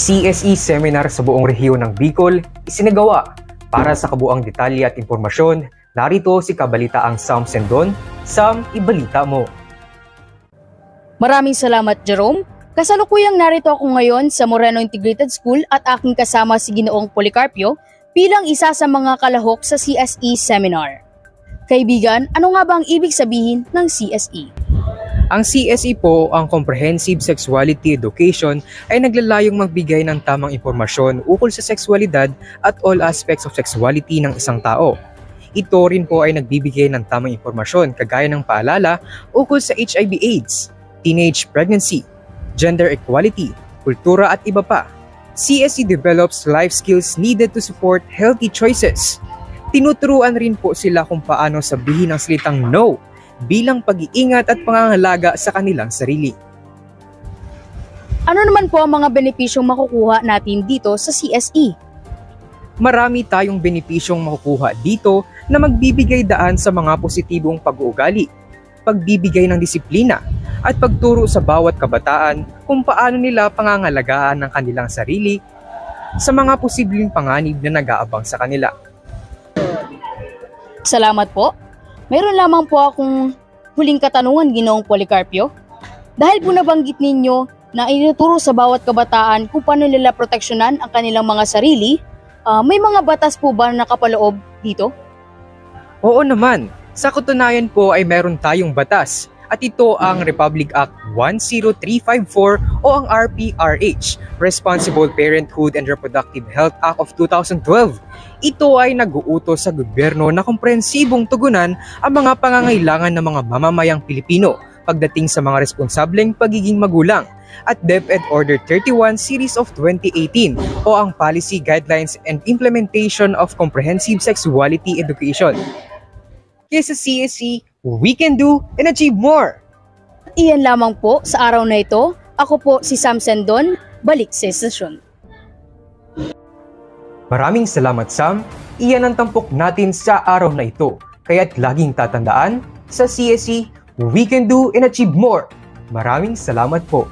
CSE seminar sa buong rehiyon ng Bicol isinagawa. Para sa kabuang detalye at impormasyon, narito si Kabalitaang Sam Sendon. Sam, ibalita mo. Maraming salamat, Jerome. Kasalukuyang narito ako ngayon sa Moreno Integrated School at aking kasama si Ginoong Policarpio bilang isa sa mga kalahok sa CSE seminar. Kaibigan, ano nga ba ang ibig sabihin ng CSE? Ang CSE po, ang Comprehensive Sexuality Education, ay naglalayong magbigay ng tamang impormasyon ukol sa sexualidad at all aspects of sexuality ng isang tao. Ito rin po ay nagbibigay ng tamang impormasyon kagaya ng paalala ukol sa HIV/AIDS, teenage pregnancy, gender equality, kultura at iba pa. CSE develops life skills needed to support healthy choices. Tinuturuan rin po sila kung paano sabihin ang salitang no bilang pag-iingat at pangangalaga sa kanilang sarili. Ano naman po ang mga benepisyong makukuha natin dito sa CSE? Marami tayong benepisyong makukuha dito na magbibigay daan sa mga positibong pag-uugali, pagbibigay ng disiplina, at pagturo sa bawat kabataan kung paano nila pangangalagaan ng kanilang sarili sa mga posibleng panganib na nag-aabang sa kanila. Salamat po. Mayroon lamang po akong huling katanungan, Ginoong Policarpio. Dahil po nabanggit ninyo na inuturo sa bawat kabataan kung paano nila proteksyonan ang kanilang mga sarili, may mga batas po ba na nakapaloob dito? Oo naman. Sa katunayan po ay meron tayong batas. At ito ang Republic Act 10354 o ang RPRH, Responsible Parenthood and Reproductive Health Act of 2012. Ito ay nag-uutos sa gobyerno na komprehensibong tugunan ang mga pangangailangan ng mga mamamayang Pilipino pagdating sa mga responsableng pagiging magulang, at DepEd Order 31 Series of 2018 o ang Policy Guidelines and Implementation of Comprehensive Sexuality Education. Kaya sa CSE, we can do and achieve more! Iyan lamang po sa araw na ito. Ako po si Sam Sendon, balik sa sesyon. Maraming salamat, Sam. Iyan ang tampok natin sa araw na ito. Kaya't laging tatandaan, sa CSE, we can do and achieve more. Maraming salamat po.